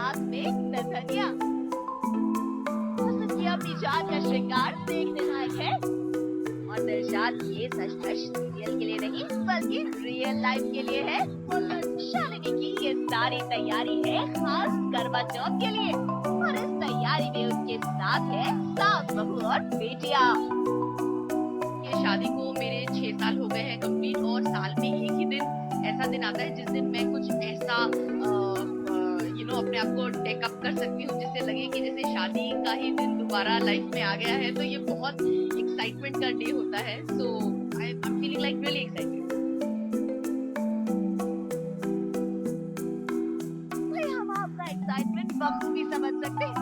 नाक में नथनिया। हसन की अपनी जान का श्रृंगार देखने लायक है। और दिलशाद ये सच सीरियल के लिए नहीं बल्कि रियल लाइफ के लिए है। शालिनी की ये सारी तैयारी है खास करवा चौथ के लिए। और इस तैयारी में उनके साथ है सास बहू और बेटिया। ये शादी को मेरे 6 साल हो गए हैं कंप्लीट, और साल में एक ही दिन ऐसा दिन आता है जिस दिन मैं कुछ ऐसा अपने आप को टेक अप कर सकती हूँ जिससे लगे कि जैसे शादी का ही दिन दोबारा लाइफ में आ गया है। तो ये बहुत एक्साइटमेंट का डे होता है। So I am feeling like really excited. हम आपका एक्साइटमेंट वक्त भी समझ सकते हैं।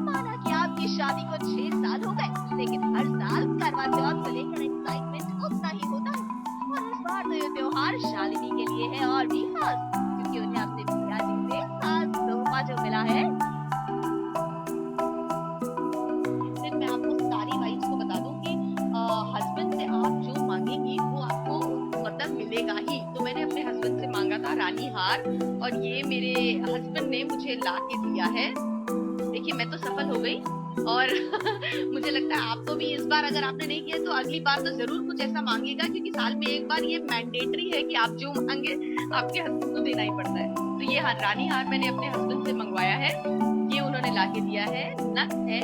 माना कि आपकी शादी को 6 साल हो गए, लेकिन हर साल करवा चौथ को लेकर एक्साइटमेंट उतना ही होता है। और इस बार तो ये त्योहार शालिनी के लिए है और भी खास, क्योंकि उन्हें अपने पिया जी से खास तोहफा जो मिला है। मैं आपको सारी वाइब्स को बता दूं कि हस्बैंड से आप जो मांगेंगी वो आपको मतलब मिलेगा ही। तो मैंने अपने हस्बैंड से मांगा था रानी हार, और ये मेरे हस्बैंड ने मुझे ला के दिया है। देखिए मैं तो सफल हो गई, और मुझे लगता है आपको भी इस बार अगर आपने नहीं किया तो अगली बार तो जरूर कुछ ऐसा मांगेगा, क्योंकि साल में एक बार ये मैंडेटरी है कि आप जो मांगे आपके हस्बैंड को देना ही पड़ता है। तो ये रानी हार मैंने अपने हस्बैंड से मंगवाया है। ये उन्होंने ला के दिया है। नथ है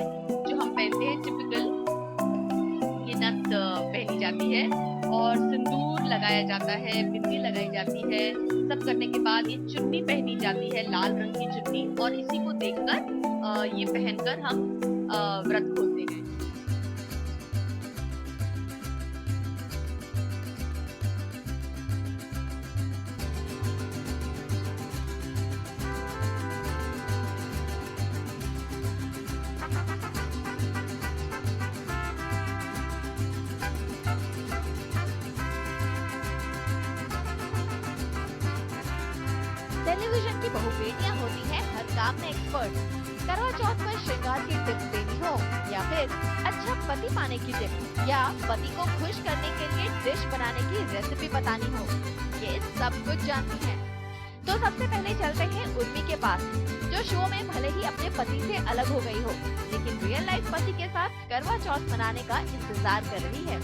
जो हम पहनते हैं टिपिकल, ये नथ पहनी जाती है और सिंदूर लगाया जाता है, बिंदी लगाई जाती है। सब करने के बाद ये चुन्नी पहनी जाती है, लाल रंग की चुन्नी, और इसी को देखकर ये पहनकर हम व्रत खोलते हैं। टेलीविजन की बहु बेटियां होती हैं हर काम में एक्सपर्ट। करवा चौथ पर श्रृंगार की टिप्स देनी हो, या फिर अच्छा पति पाने की टिप्स, या पति को खुश करने के लिए डिश बनाने की रेसिपी बतानी हो, ये सब कुछ जानती हैं। तो सबसे पहले चलते हैं उर्मी के पास, जो शो में भले ही अपने पति से अलग हो गई हो, लेकिन रियल लाइफ पति के साथ करवा चौथ मनाने का इंतजार कर रही है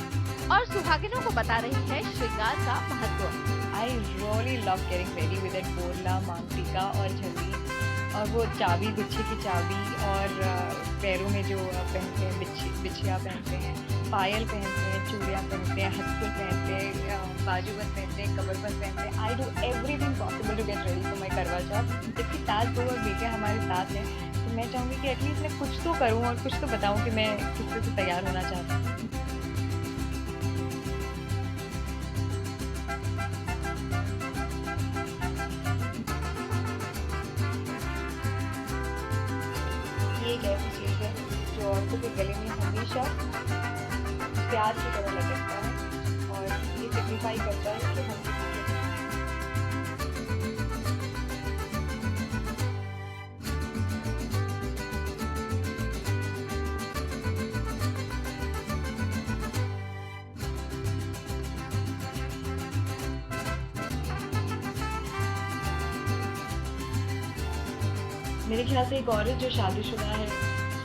और सुहागिनों को बता रही है श्रृंगार का महत्व। I really love getting ready with that बोला, मांग टीका और झल्ली, और वो चाबी, बिच्छी की चाबी, और पैरों में जो पहनते हैं बिछिया पहनते हैं, पायल पहनते हैं, चूड़ियाँ पहनते हैं, हथकुल पहनते हैं, बाजूबंद पहनते हैं, कमरबंद पहनते हैं। I do everything possible to get ready for my करवा चौथ। जबकि सास बहू और बेटियाँ हमारे साथ हैं, तो मैं चाहूँगी कि एटलीस्ट मैं कुछ तो करूँ और कुछ तो बताऊँ कि मैं किस तरह से तैयार होना चाहती हूँ। एक ऐसी चीज़ है जो औरतों के गले में हमेशा प्यार की तरह लटकता है, और ये सिग्निफाई करता है कि हम मेरे ख्याल से एक औरत जो शादीशुदा है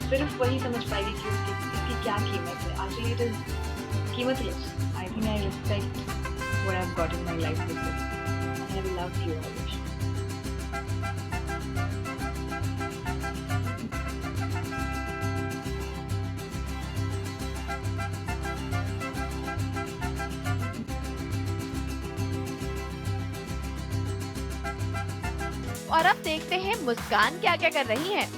सिर्फ वही समझ पाएगी कि इसकी क्या कीमत है। एक्चुअली इट इज कीमतलेस। I think I respect what I have got in my life with this. I love you all. और अब देखते हैं मुस्कान क्या क्या कर रही हैं।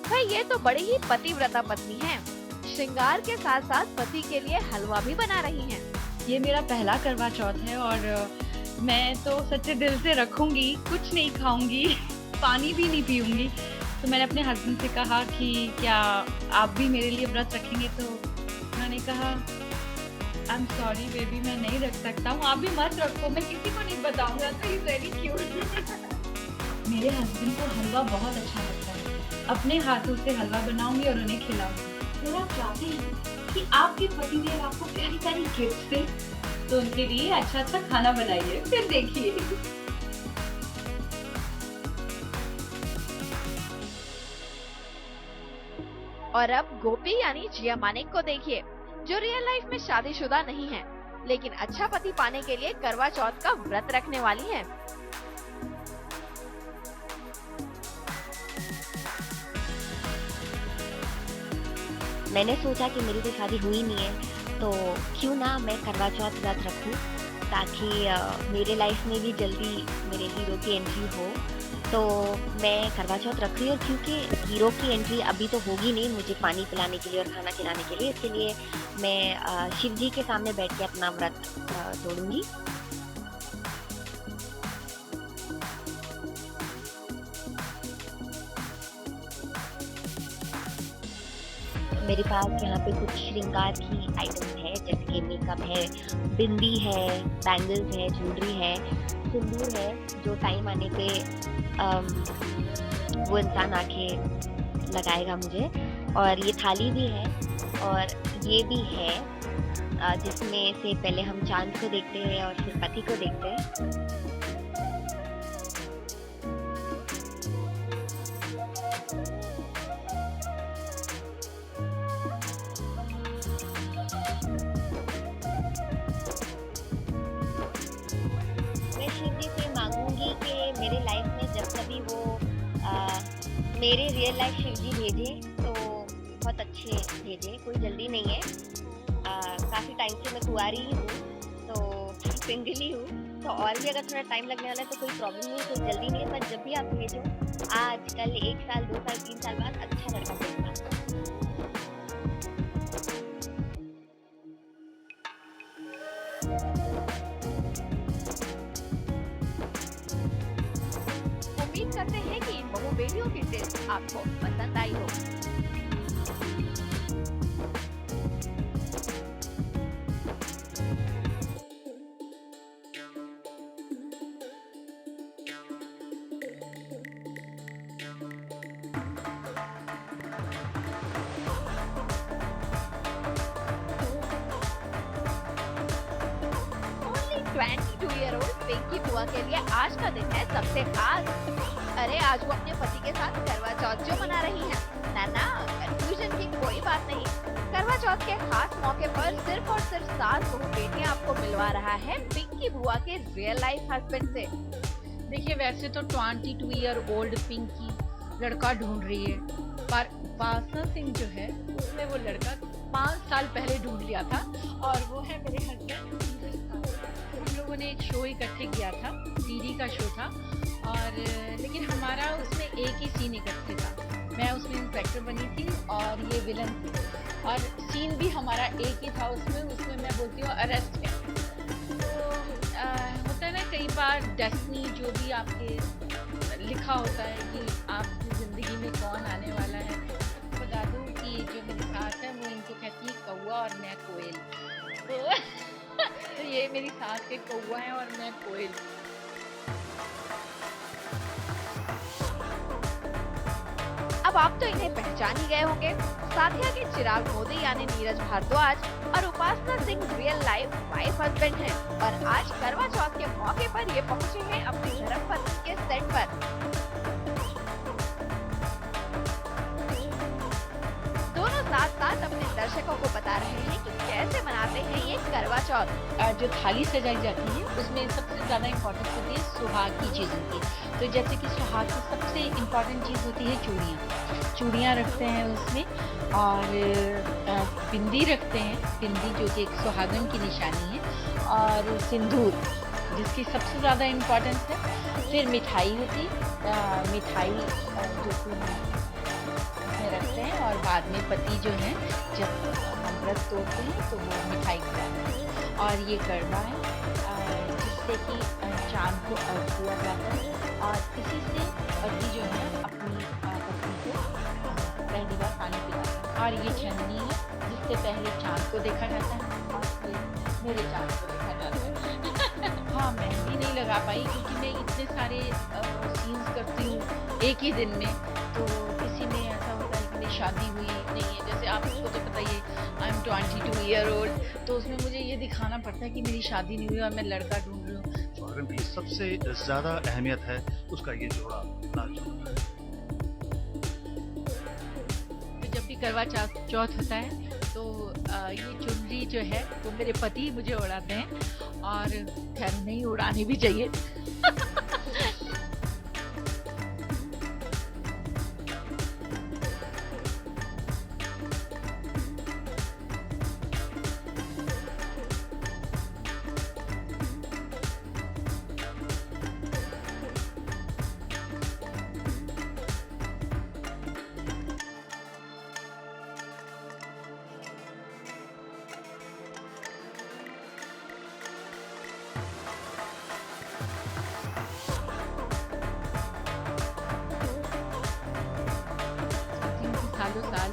भाई ये तो बड़ी ही पतिव्रता पत्नी हैं। श्रृंगार के साथ साथ पति के लिए हलवा भी बना रही हैं। ये मेरा पहला करवा चौथ है, और मैं तो सच्चे दिल से रखूंगी, कुछ नहीं खाऊंगी, पानी भी नहीं पीऊंगी। तो मैंने अपने हस्बैंड से कहा कि क्या आप भी मेरे लिए व्रत रखेंगे, तो उन्होंने कहा आई एम सॉरी बेबी, मैं नहीं रख सकता हूँ, आप भी मत रखो, मैं किसी को नहीं बताऊंगा। तो ही वेरी क्यूट। मेरे हस्बैंड को हलवा बहुत अच्छा लगता है। अपने हाथों से हलवा बनाऊंगी और उन्हें खिलाऊंगी। फिर आप चाहते हैं कि आपके पतिदेव आपको प्यारी प्यारी गिफ्ट दें, तो उनके लिए अच्छा अच्छा खाना बनाइए, फिर देखिए। और अब गोपी यानी जिया मानिक को देखिए, जो रियल लाइफ में शादीशुदा नहीं है, लेकिन अच्छा पति पाने के लिए करवा चौथ का व्रत रखने वाली है। मैंने सोचा कि मेरी तो शादी हुई नहीं है, तो क्यों ना मैं करवा चौथ व्रत रखूं, ताकि मेरे लाइफ में भी जल्दी मेरे हीरो की एंट्री हो। तो मैं करवा चौथ रख रही हूँ, और क्योंकि हीरो की एंट्री अभी तो होगी नहीं मुझे पानी पिलाने के लिए और खाना खिलाने के लिए, इसके लिए मैं शिव जी के सामने बैठ के अपना व्रत तोड़ूंगी। मेरे पास यहाँ पे कुछ श्रृंगार की आइटम्स है, जैसे कि मेकअप है, बिंदी है, बैंगल्स है, ज्वेलरी है, सिंदूर है, जो टाइम आने पे वो इंसान आके लगाएगा मुझे। और ये थाली भी है, और ये भी है जिसमें से पहले हम चांद को देखते हैं और फिर पति को देखते हैं। मेरे लाइफ में जब कभी वो मेरे रियल लाइफ शिव जी भेजे तो बहुत अच्छे भेजे, कोई जल्दी नहीं है। काफ़ी टाइम से मैं कुंवारी ही हूँ, तो सिंगल ही हूँ, तो और भी अगर थोड़ा टाइम लगने वाला है तो कोई प्रॉब्लम नहीं, कोई जल्दी नहीं है। पर जब भी आप भेजो, आज कल 1 साल 2 साल 3 साल बाद अच्छा लड़का भेजना। उम्मीद करते हैं कि इन बहु बेटियों की टिप्स आपको पसंद आई हो। Only 22-year-old पिंकी बुआ के लिए आज का दिन है सबसे खास। अरे आज वो अपने पति के साथ करवा चौथ जो मना रही हैं। ना कंफ्यूजन की कोई बात नहीं। करवा चौथ के खास मौके पर सिर्फ और सिर्फ 7 बहु बेटियां आपको मिलवा रहा है पिंकी बुआ के रियल लाइफ हस्बैंड से। देखिए, वैसे तो 22-year-old पिंकी लड़का ढूंढ रही है, पर उपासना सिंह जो है उसने वो लड़का 5 साल पहले ढूंढ लिया था, और वो है मेरे हस्बैंड। हम लोगों ने एक शो इकट्ठे किया था, डीडी का शो था, और लेकिन हमारा उसमें एक ही सीन इकट्ठे था। मैं उसमें इंस्पेक्टर बनी थी और ये विलन थी, और सीन भी हमारा एक ही था उसमें मैं बोलती हूँ अरेस्ट है। तो होता है ना कई बार डेस्टिनी जो भी आपके लिखा होता है कि आपकी ज़िंदगी में कौन आने वाला है। बता दूँ कि जो मेरे साथ है वो इनको कहती है कौवा और मैं कोयल। तो ये मेरी सास के कौवा है और मैं कोयल। अब आप तो इन्हें पहचान ही गए होंगे। साथिया के चिराग मोदी यानी नीरज भारद्वाज और Upasana Singh real life wife husband हैं, और आज करवा चौथ के मौके पर ये पहुंचे हैं अपनी धर्मपत्नी के सेट पर। दोनों साथ साथ अपने दर्शकों को बता रहे हैं कि कैसे मनाते हैं ये करवा चौथ। जो थाली सजाई जाती है उसमें सबसे ज़्यादा इम्पोर्टेंस होती है सुहाग की चीज़ों की। तो जैसे कि सुहाग की सबसे इम्पोर्टेंट चीज़ होती है चूड़ियाँ रखते हैं उसमें, और बिंदी रखते हैं, बिंदी जो कि एक सुहागन की निशानी है, और सिंदूर जिसकी सबसे ज़्यादा इम्पोर्टेंस है। फिर मिठाई होती, मिठाई जो कि उसमें रखते हैं, और बाद में पति जो है जब हम व्रत तोड़ते हैं तो वो मिठाई खिलाते हैं। और ये गरबा है जिससे कि चांद को अर्घ दिया जाता है, और इसी से पति जो है अपनी पत्नी को पहली बार पानी पिलाता है। और ये छन्नी है जिससे पहले चांद को देखा जाता है और फिर मेरे चांद को देखा जाता है। हाँ, मेहंदी नहीं लगा पाई क्योंकि मैं इतने सारे सीन्स करती हूँ एक ही दिन में, तो किसी में ऐसा होता है कि मेरी शादी हुई नहीं है। जैसे आपको तो पता ही है, आई एम 22-year-old, तो उसमें मुझे ये दिखाना पड़ता है कि मेरी शादी नहीं हुई और मैं लड़का ढूंढ रही हूँ। सुहागन की सबसे ज़्यादा अहमियत है उसका ये जोड़ा, लाल जोड़ा। तो जब भी करवा चौथ होता है तो ये चुनरी जो है वो मेरे पति मुझे उड़ाते हैं और खैर नहीं उड़ानी भी चाहिए। सालों साल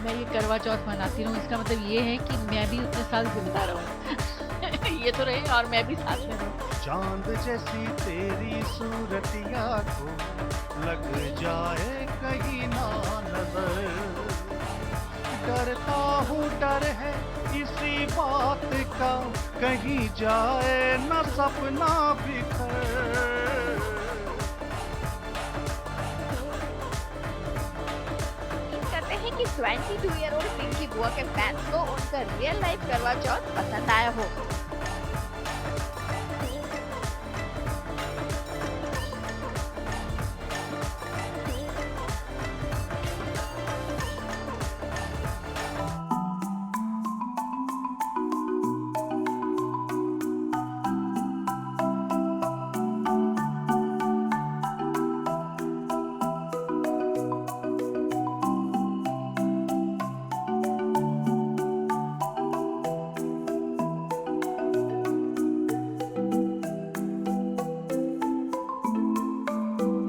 मैं ये करवा चौथ मनाती रहूं, इसका मतलब ये है कि मैं भी उतने साल जिंदा रहूं। ये तो रहे और मैं भी साथ में रहूं। चांद जैसी तेरी सूरतिया को लग जाए कहीं ना नजर, डरता हूँ डर है इसी बात का, कहीं जाए न सपना बिखर। कहते हैं कि 22-year-old पिंकी बुआ के फैंस को उनका रियल लाइफ करवा चौथ पसंद आया हो।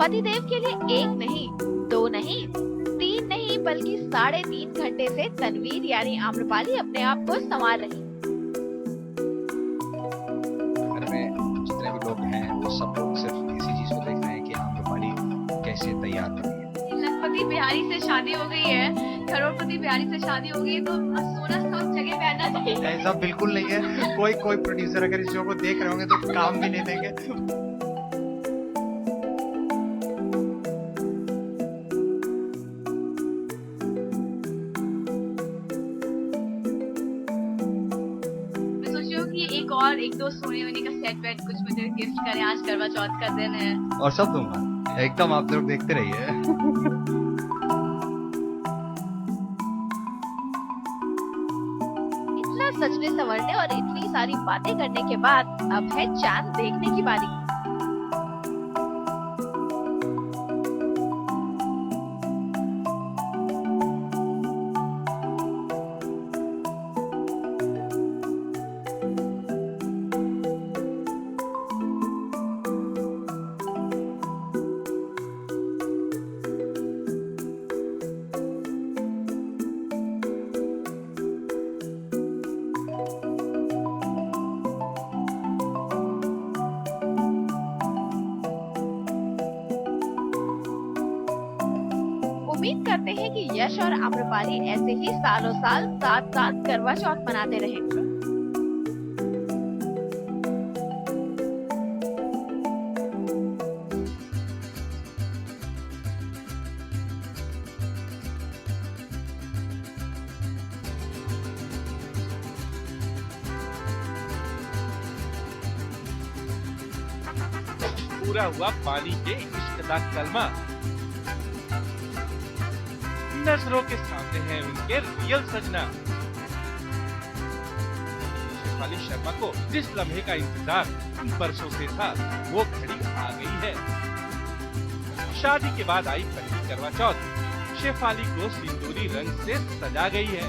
पतिदेव के लिए एक नहीं, दो नहीं, तीन नहीं बल्कि 3.5 घंटे से तनवीर यानी आम्रपाली अपने आप को संवार रही। घर में जितने भी लोग हैं वो सब लोग सिर्फ इसी चीज को देख रहे हैं कि आम्रपाली कैसे तैयार कर रही है। लखपति बिहारी से शादी हो गई है, करोड़पति बिहारी से शादी हो गई है, तो सोना सब जगह पहनना चाहिए। ऐसा बिल्कुल नहीं है। कोई प्रोड्यूसर अगर इस शो को देख रहे होंगे तो काम भी नहीं देंगे। और एक दो सोने वोने का सेट वेट कुछ मुझे गिफ्ट करें, आज करवा चौथ का दिन है। और सब दूंगा एकदम, आप लोग देखते रहिए। इतना सजने संवरने और इतनी सारी बातें करने के बाद अब है चांद देखने की बारी। उम्मीद करते हैं कि यश और आम्रपाली ऐसे ही सालों साल साथ साथ करवा चौथ मनाते रहेंगे। पूरा हुआ पानी के इश्क का कलमा, नजरों के सामने है उनके रियल सजना। शेफाली शर्मा को जिस लम्हे का इंतजार बरसों से था वो घड़ी आ गई है। शादी के बाद आई पहली करवा चौथ शेफाली को सिंदूरी रंग से सजा गई है।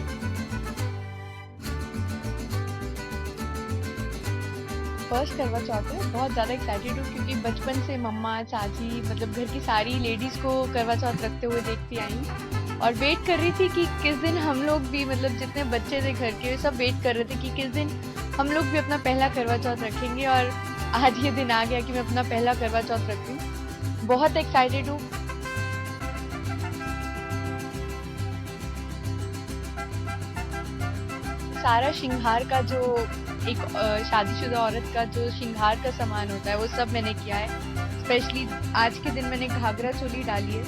फर्स्ट करवा चौथ है, बहुत ज़्यादा एक्साइटेड हूँ क्योंकि बचपन से मम्मा चाची मतलब घर की सारी लेडीज़ को करवा चौथ रखते हुए देखती आई और वेट कर रही थी कि किस दिन हम लोग भी मतलब जितने बच्चे थे घर के सब वेट कर रहे थे कि किस दिन हम लोग भी अपना पहला करवा चौथ रखेंगे और आज ये दिन आ गया कि मैं अपना पहला करवा चौथ रखती हूँ। बहुत एक्साइटेड हूँ। सारा श्रृंगार का जो एक शादीशुदा औरत का जो श्रृंगार का सामान होता है वो सब मैंने किया है। स्पेशली आज के दिन मैंने घाघरा चोली डाली है।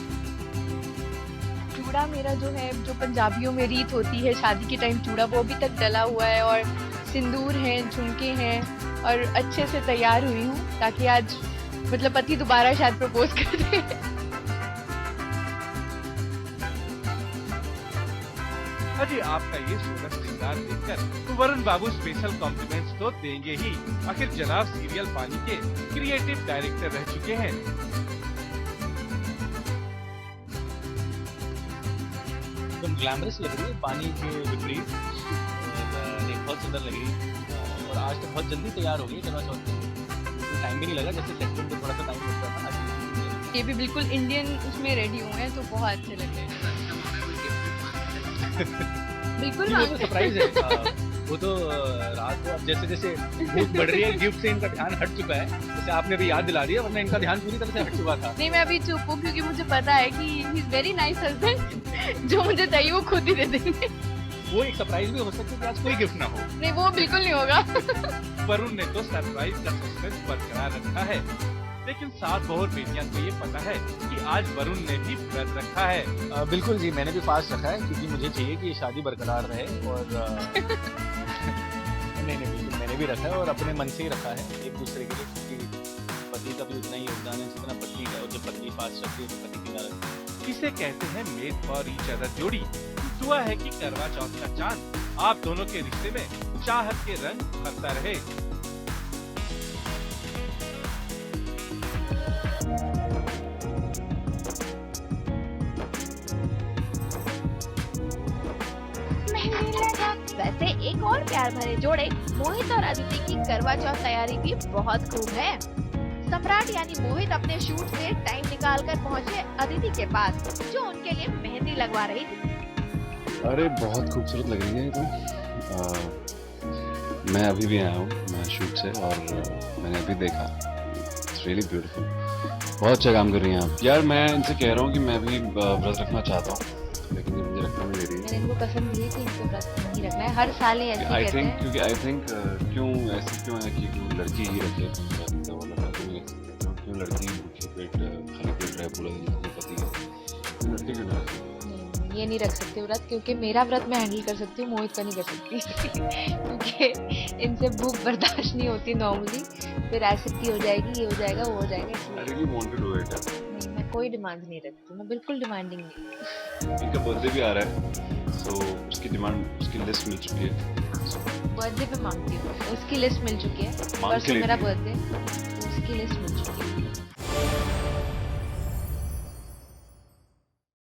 चूड़ा मेरा जो है, जो पंजाबियों में रीत होती है शादी के टाइम चूड़ा, वो अभी तक डला हुआ है और सिंदूर है, झुमके हैं और अच्छे से तैयार हुई हूँ ताकि आज मतलब पति दोबारा शायद प्रपोज कर दे। अजी आपका ये सोलह श्रृंगार देखकर वरुण बाबू स्पेशल कॉम्प्लीमेंट्स तो देंगे ही। आखिर जनाब सीरियल पानी के क्रिएटिव डायरेक्टर रह चुके हैं। एकदम ग्लैमरस लग रही है पानी के विपरीत, बहुत सुंदर लग रही है और आज तो बहुत जल्दी तैयार हो गई करवा चौथ में। टाइम भी नहीं लगा, जैसे सेट में थोड़ा सा टाइम लगता था। ये भी बिल्कुल इंडियन उसमें रेडी हुए हैं तो बहुत अच्छे लग रहे हैं। बिल्कुल वो तो सरप्राइज है। वो तो रात को अब जैसे जैसे भूख बढ़ रही है, गिफ्ट से इनका ध्यान हट चुका है। जैसे आपने अभी याद दिला दिया, वरना इनका ध्यान पूरी तरह से हट चुका था। नहीं, मैं अभी चुप हूँ क्योंकि मुझे पता है कि he is very nice husband. जो मुझे चाहिए वो खुद ही दे देंगे। वो एक सरप्राइज भी हो सकता है कि आज कोई गिफ्ट ना हो। नहीं, वो बिल्कुल नहीं होगा। वरुण ने तो सरप्राइज का सस्पेंस बरकरार रखा है, लेकिन साथ और बेटियां को ये पता है कि आज वरुण ने भी व्रत रखा है। बिल्कुल जी, मैंने भी फास्ट रखा है क्योंकि मुझे चाहिए कि ये शादी बरकरार रहे और नहीं बिल्कुल मैंने भी रखा है और अपने मन से ही रखा है एक दूसरे के लिए, क्योंकि पति का भी उतना ही योगदान है जितना पत्नी का, और जब पत्नी फास्ट रखती है तो पति की ना रखती है। इसे कहते हैं मेड फॉर ईच अदर जोड़ी। दुआ है कि करवा चौथ का चांद आप दोनों के रिश्ते में चाहत के रंग भरता रहे। वैसे एक और प्यार भरे जोड़े मोहित और अदिति की करवा चौथ तैयारी भी बहुत खूब है। सम्राट यानी मोहित अपने शूट से टाइम निकालकर पहुंचे अदिति के पास, जो उनके लिए मेहंदी लगवा रही थी। अरे बहुत खूबसूरत लग रही है तो मैं अभी भी आया हूँ मैं शूट से और मैंने अभी देखा, इट्स रियली ब्यूटीफुल। बहुत अच्छा काम कर रही हैं आप। यार मैं इनसे कह रहा हूँ कि मैं भी व्रत रखना चाहता हूँ, लेकिन ये मुझे रखना नहीं दे रही है। मैंने इनको कसम दी है कि इनको व्रत नहीं रखना है, हर साल ही ऐसे कहते हैं। क्योंकि आई थिंक क्यों ऐसे क्यों है कि लड़की ही रखे, क्यों लड़की भूखे पेट खाली पेट रहे पूरा दिन अपने पति का, लड़की क्यों ना रखे? ये नहीं रख सकते व्रत, क्योंकि मेरा व्रत मैं हैंडल कर सकती हूँ, मोहित का नहीं कर सकती। क्योंकि इनसे भूख बर्दाश्त नहीं होती नॉर्मली, फिर एसिडिटी हो जाएगी, ये हो जाएगा, वो हो जाएगा। I really want to do it. नहीं, मैं कोई डिमांड नहीं रखती, मैं बिल्कुल डिमांडिंग नहीं। इनका बर्थडे भी आ रहा है, so उसकी डिमांड, उसकी लिस्ट मिल चुकी है। बर्थडे पे मांगती हूँ, उसकी लिस्ट मिल चुकी है। मांग के परसों लिए मेरा बर्थडे, उसकी लिस्ट मिल चुकी है।